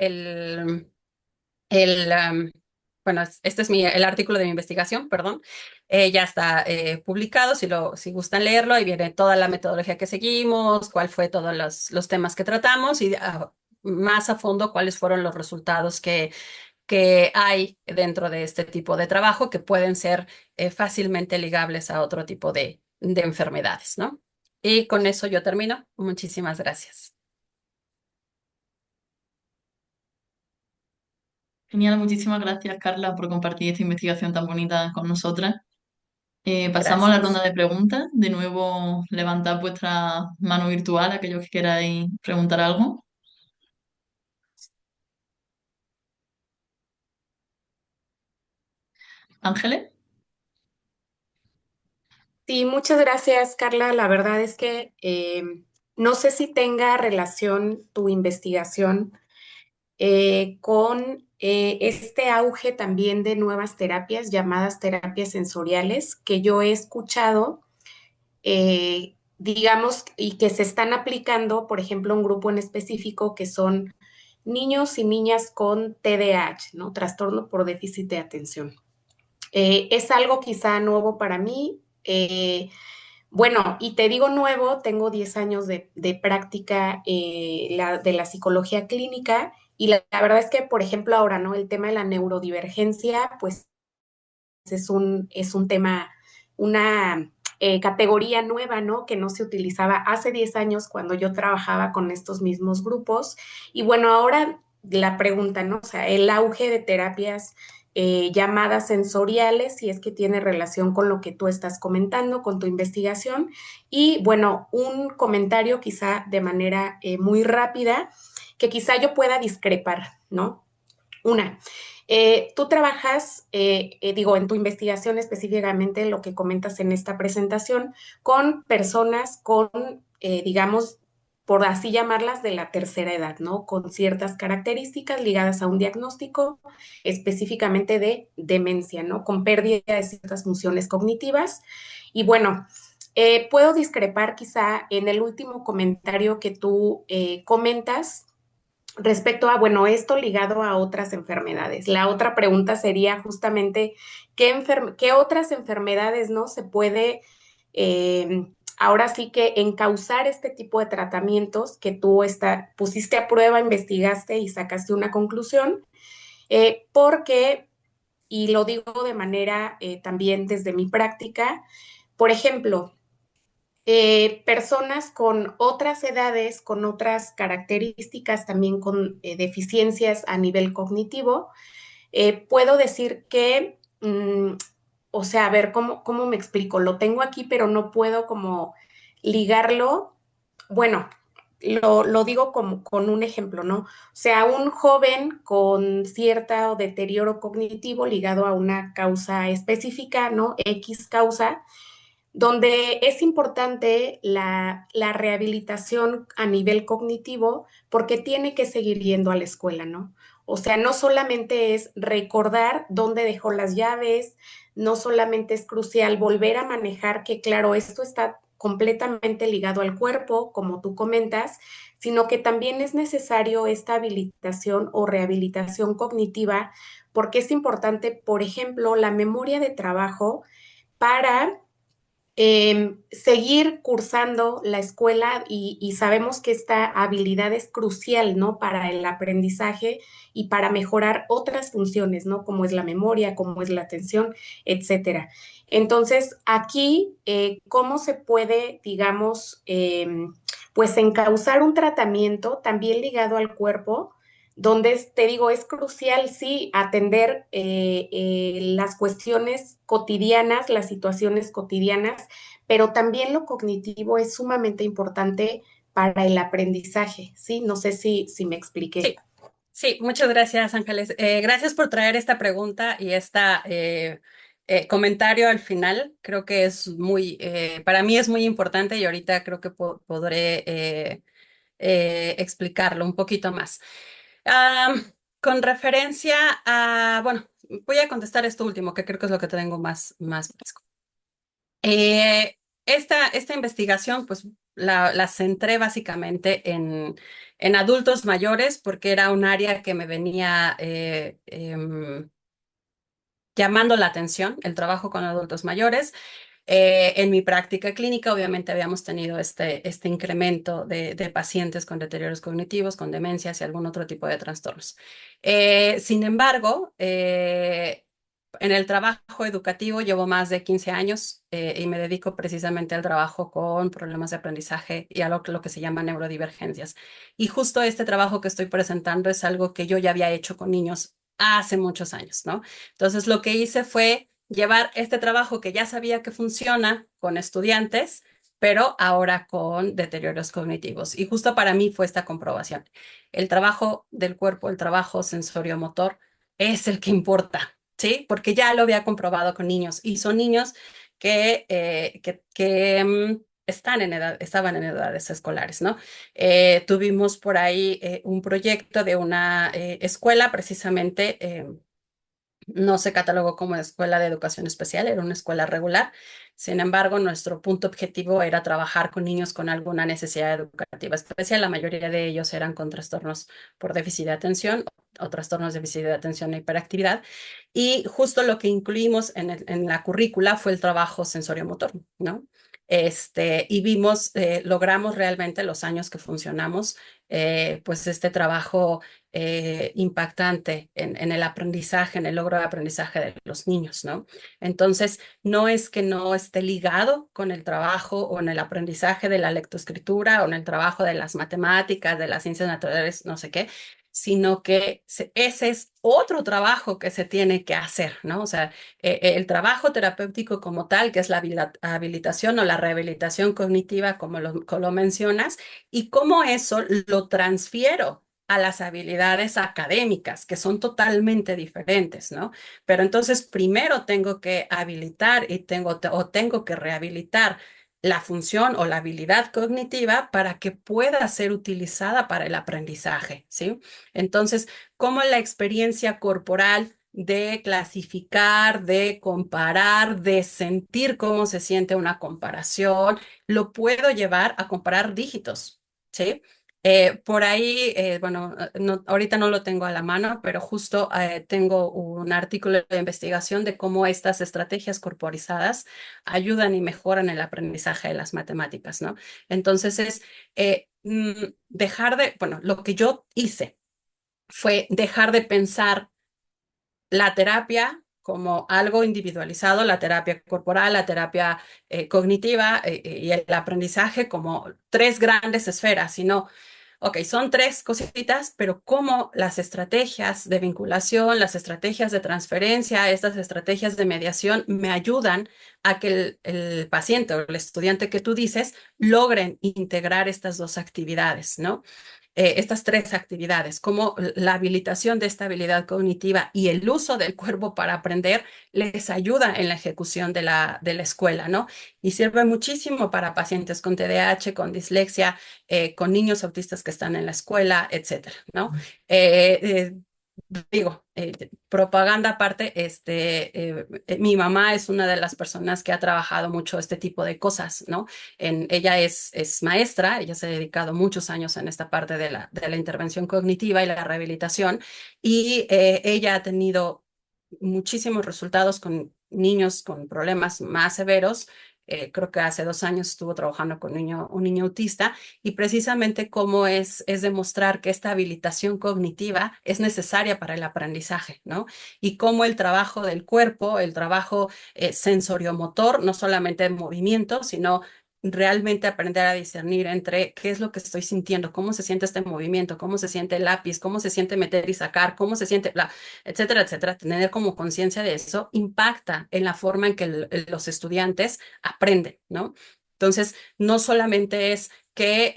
bueno, este es el artículo de mi investigación, perdón. Ya está publicado, si gustan leerlo, ahí viene toda la metodología que seguimos, cuál fue todos los temas que tratamos y más a fondo cuáles fueron los resultados que hay dentro de este tipo de trabajo que pueden ser fácilmente ligables a otro tipo de enfermedades, ¿no? Y con eso yo termino. Muchísimas gracias. Genial, muchísimas gracias, Carla, por compartir esta investigación tan bonita con nosotras. Pasamos a la Gracias. ronda de preguntas. De nuevo, levantad vuestra mano virtual, aquellos que queráis preguntar algo. Ángeles. Sí, muchas gracias, Carla. La verdad es que no sé si tenga relación tu investigación con este auge también de nuevas terapias llamadas terapias sensoriales que yo he escuchado, digamos, y que se están aplicando, por ejemplo, un grupo en específico que son niños y niñas con TDAH, ¿no? Trastorno por déficit de atención. Es algo quizá nuevo para mí. Bueno, y te digo nuevo, tengo 10 años de práctica de la psicología clínica y la verdad es que, por ejemplo, ahora, ¿no? El tema de la neurodivergencia, pues es un tema, una categoría nueva, ¿no? Que no se utilizaba hace 10 años cuando yo trabajaba con estos mismos grupos. Y bueno, ahora la pregunta, ¿no? O sea, el auge de terapias llamadas sensoriales, si es que tiene relación con lo que tú estás comentando, con tu investigación. Y bueno, un comentario quizá de manera muy rápida, que quizá yo pueda discrepar, ¿no? Una, tú trabajas, digo, en tu investigación específicamente, lo que comentas en esta presentación, con personas con, digamos, por así llamarlas, de la tercera edad, ¿no? Con ciertas características ligadas a un diagnóstico específicamente de demencia, ¿no? Con pérdida de ciertas funciones cognitivas. Y bueno, puedo discrepar quizá en el último comentario que tú comentas respecto a, bueno, esto ligado a otras enfermedades. La otra pregunta sería justamente, ¿qué otras enfermedades no se puede, ahora sí que encauzar este tipo de tratamientos que tú pusiste a prueba, investigaste y sacaste una conclusión? Porque, y lo digo de manera también desde mi práctica, por ejemplo, personas con otras edades, con otras características, también con deficiencias a nivel cognitivo, puedo decir que, o sea, a ver, ¿cómo me explico? Lo tengo aquí, pero no puedo como ligarlo. Bueno, lo digo como con un ejemplo, ¿no? O sea, un joven con cierto deterioro cognitivo ligado a una causa específica, ¿no? X causa, donde es importante la rehabilitación a nivel cognitivo porque tiene que seguir yendo a la escuela, ¿no? O sea, no solamente es recordar dónde dejó las llaves, no solamente es crucial volver a manejar, que claro, esto está completamente ligado al cuerpo, como tú comentas, sino que también es necesario esta habilitación o rehabilitación cognitiva, porque es importante, por ejemplo, la memoria de trabajo para seguir cursando la escuela y sabemos que esta habilidad es crucial, ¿no? Para el aprendizaje y para mejorar otras funciones, ¿no? Como es la memoria, como es la atención, etcétera. Entonces, aquí, ¿cómo se puede, digamos, pues encauzar un tratamiento también ligado al cuerpo? Donde te digo, es crucial, sí, atender las cuestiones cotidianas, las situaciones cotidianas, pero también lo cognitivo es sumamente importante para el aprendizaje, ¿sí? No sé si me expliqué. Sí, sí, muchas gracias, Ángeles. Gracias por traer esta pregunta y comentario al final. Creo que es para mí es muy importante y ahorita creo que podré explicarlo un poquito más. Con referencia bueno, voy a contestar esto último, que creo que es lo que tengo más fresco. Esta investigación, pues la centré básicamente en adultos mayores porque era un área que me venía llamando la atención, el trabajo con adultos mayores. En mi práctica clínica, obviamente, habíamos tenido este incremento de pacientes con deterioros cognitivos, con demencias y algún otro tipo de trastornos. Sin embargo, en el trabajo educativo llevo más de 15 años y me dedico precisamente al trabajo con problemas de aprendizaje y a lo que se llama neurodivergencias. Y justo este trabajo que estoy presentando es algo que yo ya había hecho con niños hace muchos años, ¿no? Entonces, lo que hice fue llevar este trabajo que ya sabía que funciona con estudiantes, pero ahora con deterioros cognitivos. Y justo para mí fue esta comprobación. El trabajo del cuerpo, el trabajo sensoriomotor, es el que importa, ¿sí? Porque ya lo había comprobado con niños y son niños que estaban en edades escolares, ¿no? Tuvimos por ahí un proyecto de una escuela precisamente. No se catalogó como escuela de educación especial, era una escuela regular. Sin embargo, nuestro punto objetivo era trabajar con niños con alguna necesidad educativa especial. La mayoría de ellos eran con trastornos por déficit de atención o trastornos de déficit de atención e hiperactividad. Y justo lo que incluimos en la currícula fue el trabajo sensoriomotor, ¿no? Y logramos realmente los años que funcionamos, pues este trabajo impactante en el aprendizaje, en el logro de aprendizaje de los niños, ¿no? Entonces, no es que no esté ligado con el trabajo o en el aprendizaje de la lectoescritura o en el trabajo de las matemáticas, de las ciencias naturales, no sé qué, sino que ese es otro trabajo que se tiene que hacer, ¿no? O sea, el trabajo terapéutico como tal, que es la habilitación o la rehabilitación cognitiva, como lo mencionas, y cómo eso lo transfiero a las habilidades académicas, que son totalmente diferentes, ¿no? Pero entonces primero tengo que habilitar o tengo que rehabilitar la función o la habilidad cognitiva para que pueda ser utilizada para el aprendizaje, ¿sí? Entonces, cómo la experiencia corporal de clasificar, de comparar, de sentir cómo se siente una comparación, lo puedo llevar a comparar dígitos, ¿sí? Por ahí, bueno, ahorita no lo tengo a la mano, pero justo tengo un artículo de investigación de cómo estas estrategias corporizadas ayudan y mejoran el aprendizaje de las matemáticas, ¿no? Entonces bueno, lo que yo hice fue dejar de pensar la terapia como algo individualizado, la terapia corporal, la terapia cognitiva y el aprendizaje como tres grandes esferas, sino, ok, son tres cositas, pero cómo las estrategias de vinculación, las estrategias de transferencia, estas estrategias de mediación me ayudan a que el paciente o el estudiante que tú dices logren integrar estas dos actividades, ¿no? Estas tres actividades, como la habilitación de esta habilidad cognitiva y el uso del cuerpo para aprender, les ayuda en la ejecución de la escuela, ¿no? Y sirve muchísimo para pacientes con TDAH, con dislexia, con niños autistas que están en la escuela, etcétera, ¿no? Digo, propaganda aparte, mi mamá es una de las personas que ha trabajado mucho este tipo de cosas, ¿no? Ella es maestra, ella se ha dedicado muchos años en esta parte de la intervención cognitiva y la rehabilitación, y ella ha tenido muchísimos resultados con niños con problemas más severos. Creo que hace 2 años estuvo trabajando con un niño autista y precisamente cómo es demostrar que esta habilitación cognitiva es necesaria para el aprendizaje, ¿no? Y cómo el trabajo del cuerpo, el trabajo sensoriomotor, no solamente en movimiento, sino realmente aprender a discernir entre qué es lo que estoy sintiendo, cómo se siente este movimiento, cómo se siente el lápiz, cómo se siente meter y sacar, cómo se siente, bla, etcétera, etcétera. Tener como conciencia de eso impacta en la forma en que los estudiantes aprenden, ¿no? Entonces, no solamente es que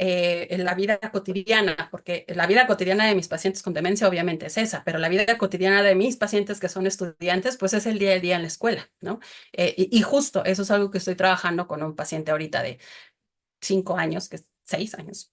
en la vida cotidiana, porque la vida cotidiana de mis pacientes con demencia obviamente es esa, pero la vida cotidiana de mis pacientes que son estudiantes, pues es el día a día en la escuela, ¿no? Y justo eso es algo que estoy trabajando con un paciente ahorita de 5 años, que es 6 años,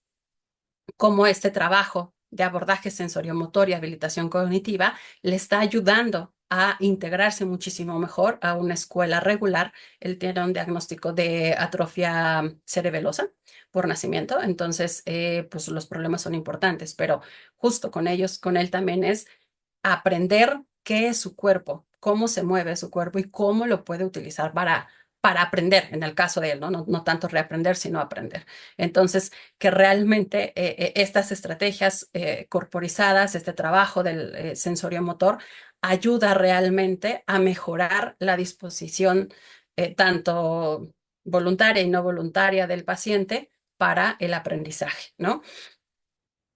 cómo este trabajo de abordaje sensoriomotor y habilitación cognitiva le está ayudando a integrarse muchísimo mejor a una escuela regular. Él tiene un diagnóstico de atrofia cerebelosa por nacimiento, entonces pues los problemas son importantes, pero justo con él también es aprender qué es su cuerpo, cómo se mueve su cuerpo y cómo lo puede utilizar para para aprender, en el caso de él, ¿no? No tanto reaprender, sino aprender. Entonces, que realmente estas estrategias corporizadas, este trabajo del sensoriomotor, ayuda realmente a mejorar la disposición tanto voluntaria y no voluntaria del paciente para el aprendizaje, ¿no?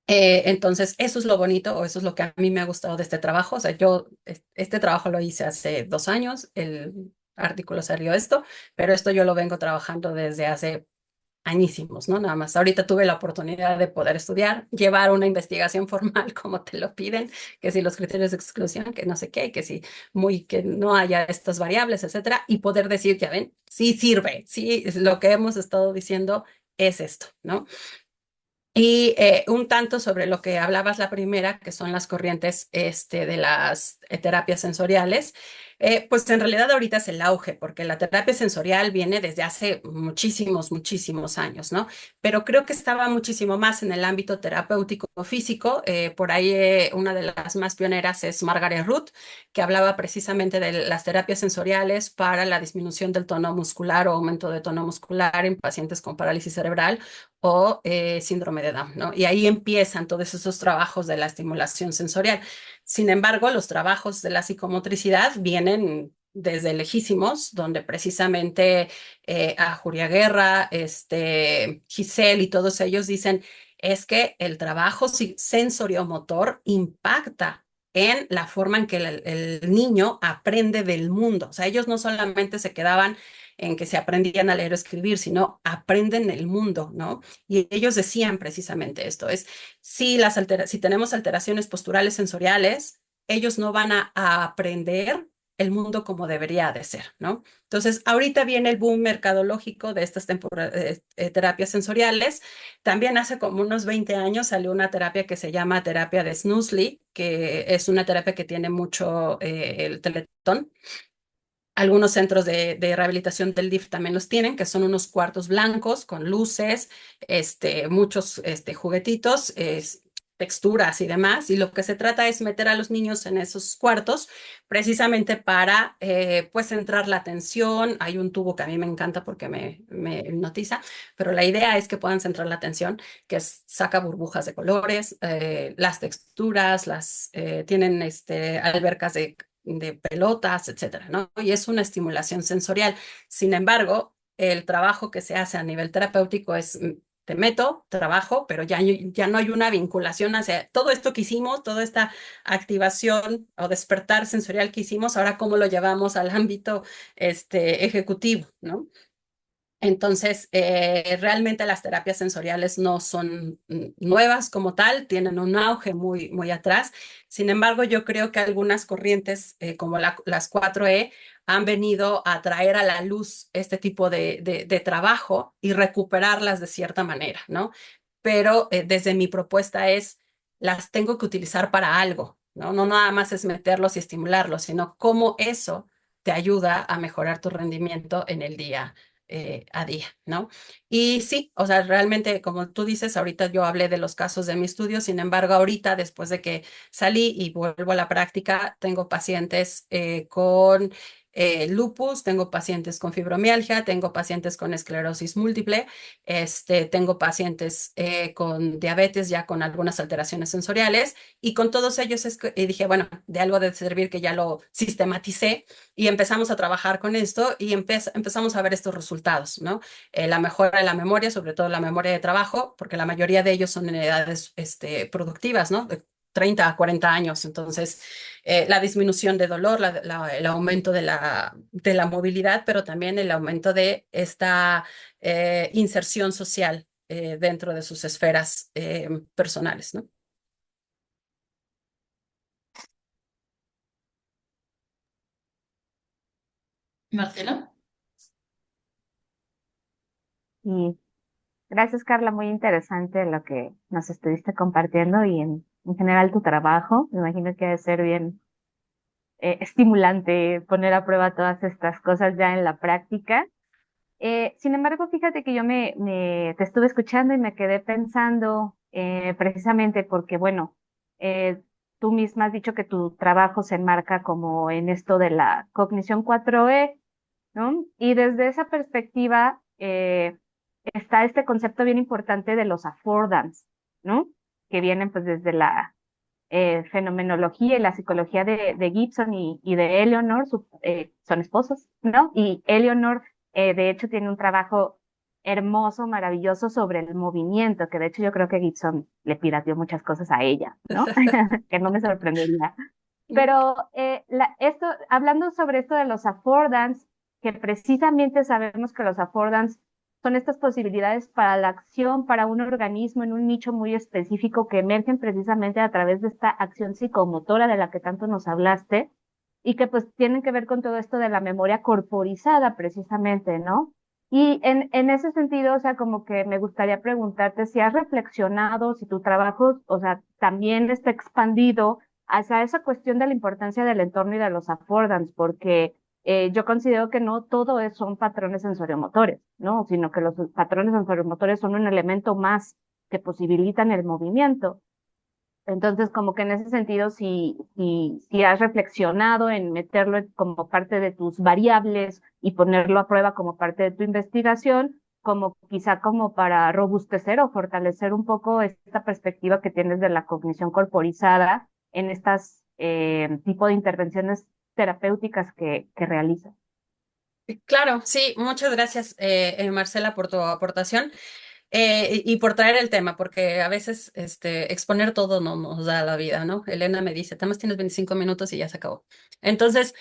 Entonces, eso es lo bonito o eso es lo que a mí me ha gustado de este trabajo. O sea, yo este trabajo lo hice hace 2 años, el artículo salió esto, pero esto yo lo vengo trabajando desde hace añísimos, ¿no? Nada más. Ahorita tuve la oportunidad de poder estudiar, llevar una investigación formal como te lo piden, que si los criterios de exclusión, que no sé qué, que si que no haya estas variables, etcétera, y poder decir, ya ven, sí sirve, sí, lo que hemos estado diciendo es esto, ¿no? Y un tanto sobre lo que hablabas la primera, que son las corrientes de las terapias sensoriales, pues en realidad ahorita es el auge, porque la terapia sensorial viene desde hace muchísimos, muchísimos años, ¿no? Pero creo que estaba muchísimo más en el ámbito terapéutico físico. Por ahí una de las más pioneras es Margaret Root, que hablaba precisamente de las terapias sensoriales para la disminución del tono muscular o aumento de tono muscular en pacientes con parálisis cerebral o síndrome de Down, ¿no? Y ahí empiezan todos esos trabajos de la estimulación sensorial. Sin embargo, los trabajos de la psicomotricidad vienen desde lejísimos, donde precisamente a Julia Guerra, Giselle y todos ellos dicen, es que el trabajo sensoriomotor impacta en la forma en que el niño aprende del mundo. O sea, ellos no solamente se quedaban en que se aprendían a leer o escribir, sino aprenden el mundo, ¿no? Y ellos decían precisamente esto, es si tenemos alteraciones posturales sensoriales, ellos no van a aprender el mundo como debería de ser, ¿no? Entonces, ahorita viene el boom mercadológico de estas terapias sensoriales. También hace como unos 20 años salió una terapia que se llama terapia de Snoozely, que es una terapia que tiene mucho el Teletón. Algunos centros de rehabilitación del DIF también los tienen, que son unos cuartos blancos con luces, muchos juguetitos, texturas y demás. Y lo que se trata es meter a los niños en esos cuartos precisamente para pues centrar la atención. Hay un tubo que a mí me encanta porque me hipnotiza, pero la idea es que puedan centrar la atención, que saca burbujas de colores, las texturas, tienen albercas de pelotas, etcétera, ¿no? Y es una estimulación sensorial. Sin embargo, el trabajo que se hace a nivel terapéutico es, te meto, trabajo, pero ya no hay una vinculación hacia todo esto que hicimos, toda esta activación o despertar sensorial que hicimos, ahora cómo lo llevamos al ámbito ejecutivo, ¿no? Entonces, realmente las terapias sensoriales no son nuevas como tal, tienen un auge muy, muy atrás. Sin embargo, yo creo que algunas corrientes como las 4E han venido a traer a la luz este tipo de trabajo y recuperarlas de cierta manera, ¿no? Pero desde mi propuesta es, las tengo que utilizar para algo, ¿no? No nada más es meterlos y estimularlos, sino cómo eso te ayuda a mejorar tu rendimiento en el día a día, ¿no? Y sí, o sea, realmente, como tú dices, ahorita yo hablé de los casos de mi estudio, sin embargo, ahorita, después de que salí y vuelvo a la práctica, tengo pacientes con lupus, tengo pacientes con fibromialgia, tengo pacientes con esclerosis múltiple, tengo pacientes con diabetes ya con algunas alteraciones sensoriales y con todos ellos y dije, bueno, de algo de servir que ya lo sistematicé y empezamos a trabajar con esto y empezamos a ver estos resultados, ¿no? La mejora de la memoria, sobre todo la memoria de trabajo, porque la mayoría de ellos son en edades productivas, ¿no? De 30 a 40 años. Entonces, la disminución de dolor, el aumento de la movilidad, pero también el aumento de esta inserción social dentro de sus esferas personales, ¿no? Marcela. Y gracias, Carla, muy interesante lo que nos estuviste compartiendo y en general tu trabajo. Me imagino que debe ser bien estimulante poner a prueba todas estas cosas ya en la práctica. Sin embargo, fíjate que yo te estuve escuchando y me quedé pensando precisamente porque, bueno, tú misma has dicho que tu trabajo se enmarca como en esto de la cognición 4E, ¿no? Y desde esa perspectiva está este concepto bien importante de los affordance, ¿no? Que vienen pues desde la fenomenología y la psicología de Gibson y de Eleanor, son esposos, ¿no? Y Eleanor, de hecho, tiene un trabajo hermoso, maravilloso sobre el movimiento, que de hecho yo creo que Gibson le pirateó muchas cosas a ella, ¿no? Que no me sorprendería. Pero hablando sobre esto de los affordance, que precisamente sabemos que los affordance son estas posibilidades para la acción, para un organismo en un nicho muy específico que emergen precisamente a través de esta acción psicomotora de la que tanto nos hablaste y que pues tienen que ver con todo esto de la memoria corporizada precisamente, ¿no? Y en ese sentido, o sea, como que me gustaría preguntarte si has reflexionado, si tu trabajo, o sea, también está expandido hacia esa cuestión de la importancia del entorno y de los affordance, porque yo considero que no todo son patrones sensoriomotores, ¿no? Sino que los patrones sensoriomotores son un elemento más que posibilitan el movimiento. Entonces, como que en ese sentido, si has reflexionado en meterlo como parte de tus variables y ponerlo a prueba como parte de tu investigación, como quizá como para robustecer o fortalecer un poco esta perspectiva que tienes de la cognición corporizada en estas tipo de intervenciones terapéuticas que realizas. Claro, sí, muchas gracias, Marcela, por tu aportación. Y por traer el tema, porque a veces exponer todo no nos da la vida, ¿no? Elena me dice, además tienes 25 minutos y ya se acabó. Entonces,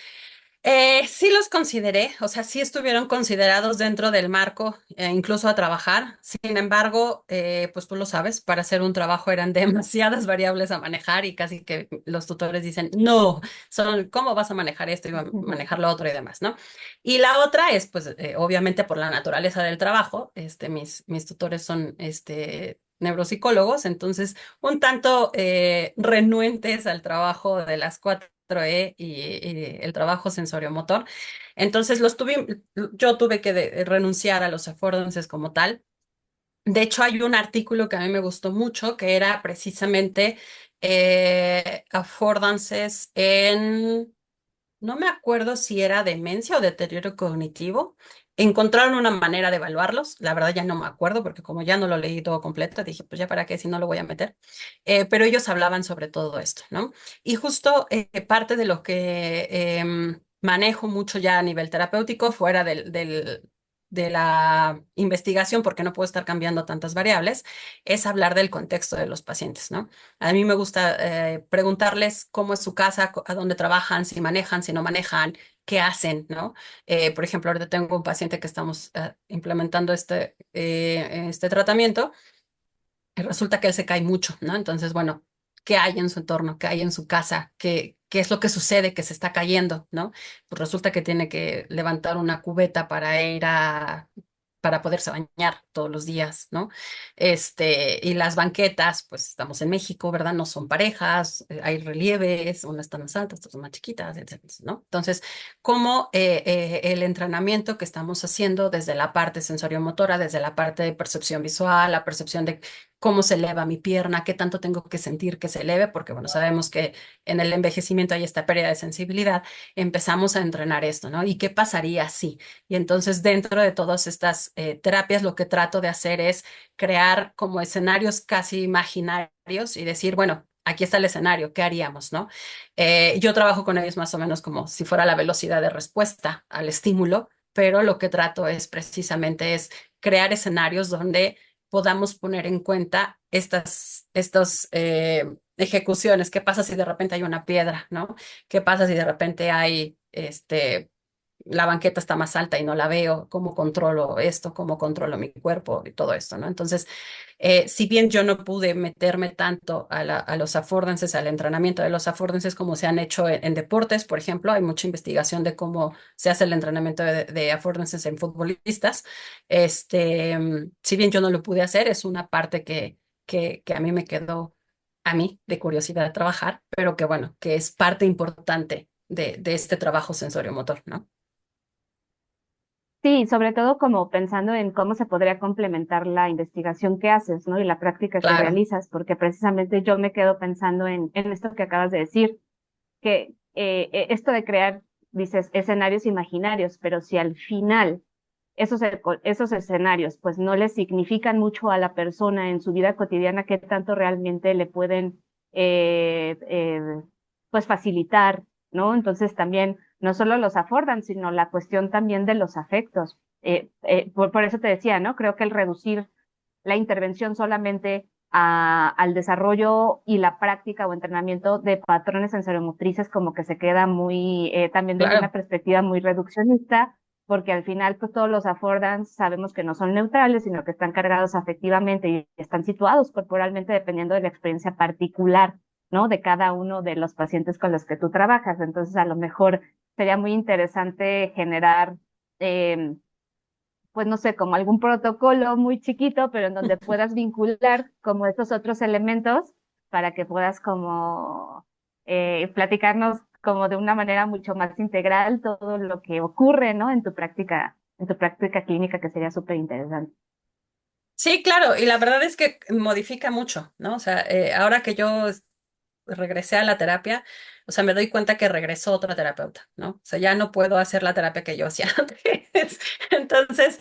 sí los consideré, o sea, sí estuvieron considerados dentro del marco, incluso a trabajar. Sin embargo, pues tú lo sabes, para hacer un trabajo eran demasiadas variables a manejar y casi que los tutores dicen, no, ¿cómo vas a manejar esto y a manejar lo otro y demás, ¿no? Y la otra es, pues, obviamente por la naturaleza del trabajo, mis tutores son, neuropsicólogos, entonces un tanto renuentes al trabajo de las 4E y el trabajo sensoriomotor. Entonces yo tuve que renunciar a los affordances como tal. De hecho, hay un artículo que a mí me gustó mucho que era precisamente affordances no me acuerdo si era demencia o deterioro cognitivo. Encontraron una manera de evaluarlos. La verdad ya no me acuerdo porque como ya no lo leí todo completo, dije, pues ya para qué si no lo voy a meter. Pero ellos hablaban sobre todo esto, ¿no? Y justo parte de lo que manejo mucho ya a nivel terapéutico, fuera de la investigación, porque no puedo estar cambiando tantas variables, es hablar del contexto de los pacientes, ¿no? A mí me gusta preguntarles cómo es su casa, a dónde trabajan, si manejan, si no manejan, qué hacen, ¿no? Por ejemplo, ahorita tengo un paciente que estamos implementando este tratamiento y resulta que él se cae mucho, ¿no? Entonces, bueno, ¿qué hay en su entorno? ¿Qué hay en su casa? ¿Qué es lo que sucede que se está cayendo, ¿no? Pues resulta que tiene que levantar una cubeta para poderse bañar todos los días, ¿no? Y las banquetas, pues estamos en México, ¿verdad? No son parejas, hay relieves, unas están más altas, otras más chiquitas, etcétera, ¿no? Entonces, cómo el entrenamiento que estamos haciendo desde la parte sensoriomotora, desde la parte de percepción visual, la percepción de cómo se eleva mi pierna, qué tanto tengo que sentir que se eleve, porque bueno, sabemos que en el envejecimiento hay esta pérdida de sensibilidad, empezamos a entrenar esto, ¿no? ¿Y qué pasaría si? Y entonces dentro de todas estas terapias lo que trato de hacer es crear como escenarios casi imaginarios y decir, bueno, aquí está el escenario, ¿qué haríamos, no? Yo trabajo con ellos más o menos como si fuera la velocidad de respuesta al estímulo, pero lo que trato es precisamente es crear escenarios donde podamos poner en cuenta estas ejecuciones. ¿Qué pasa si de repente hay una piedra, ¿no? ¿Qué pasa si de repente hay la banqueta está más alta y no la veo? ¿Cómo controlo esto? ¿Cómo controlo mi cuerpo y todo esto, ¿no? Entonces, si bien yo no pude meterme tanto a los affordances, al entrenamiento de los affordances como se han hecho en deportes, por ejemplo, hay mucha investigación de cómo se hace el entrenamiento de affordances en futbolistas. Si bien yo no lo pude hacer, es una parte que a mí me quedó a mí de curiosidad de trabajar, pero que bueno, que es parte importante de este trabajo sensorio-motor, ¿no? Sí, sobre todo como pensando en cómo se podría complementar la investigación que haces, ¿no? Y la práctica que Claro. realizas, porque precisamente yo me quedo pensando en esto que acabas de decir, que esto de crear dices escenarios imaginarios, pero si al final esos escenarios pues no le significan mucho a la persona en su vida cotidiana, qué tanto realmente le pueden eh, eh, pues facilitar, ¿no? Entonces también no solo los afordan, sino la cuestión también de los afectos. Por eso te decía, ¿no? Creo que el reducir la intervención solamente al desarrollo y la práctica o entrenamiento de patrones sensoriomotrices como que se queda muy, también desde una Claro. perspectiva muy reduccionista, porque al final pues todos los affordance sabemos que no son neutrales, sino que están cargados afectivamente y están situados corporalmente dependiendo de la experiencia particular, ¿no? De cada uno de los pacientes con los que tú trabajas. Entonces a lo mejor sería muy interesante generar eh, pues no sé, como algún protocolo muy chiquito, pero en donde puedas vincular como estos otros elementos para que puedas como platicarnos como de una manera mucho más integral todo lo que ocurre, ¿no? En tu práctica clínica, que sería súper interesante. Sí, claro, y la verdad es que modifica mucho, ¿no? O sea, ahora que yo regresé a la terapia, o sea, me doy cuenta que regresó otra terapeuta, ¿no? O sea, ya no puedo hacer la terapia que yo hacía antes. Entonces,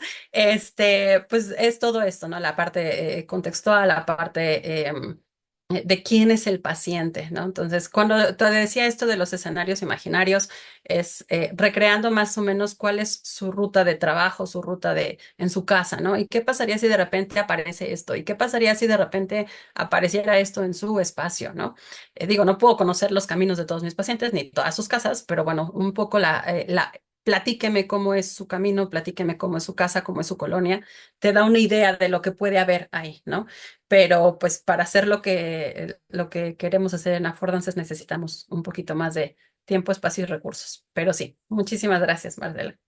pues es todo esto, ¿no? La parte contextual, la parte de quién es el paciente, ¿no? Entonces, cuando te decía esto de los escenarios imaginarios, es recreando más o menos cuál es su ruta de trabajo, su ruta de en su casa, ¿no? ¿Y qué pasaría si de repente aparece esto? ¿Y qué pasaría si de repente apareciera esto en su espacio, ¿no? Digo, no puedo conocer los caminos de todos mis pacientes ni todas sus casas, pero bueno, un poco platíqueme cómo es su camino, platíqueme cómo es su casa, cómo es su colonia, te da una idea de lo que puede haber ahí, ¿no? Pero pues para hacer lo que queremos hacer en Affordances necesitamos un poquito más de tiempo, espacio y recursos. Pero sí, muchísimas gracias, Marcela.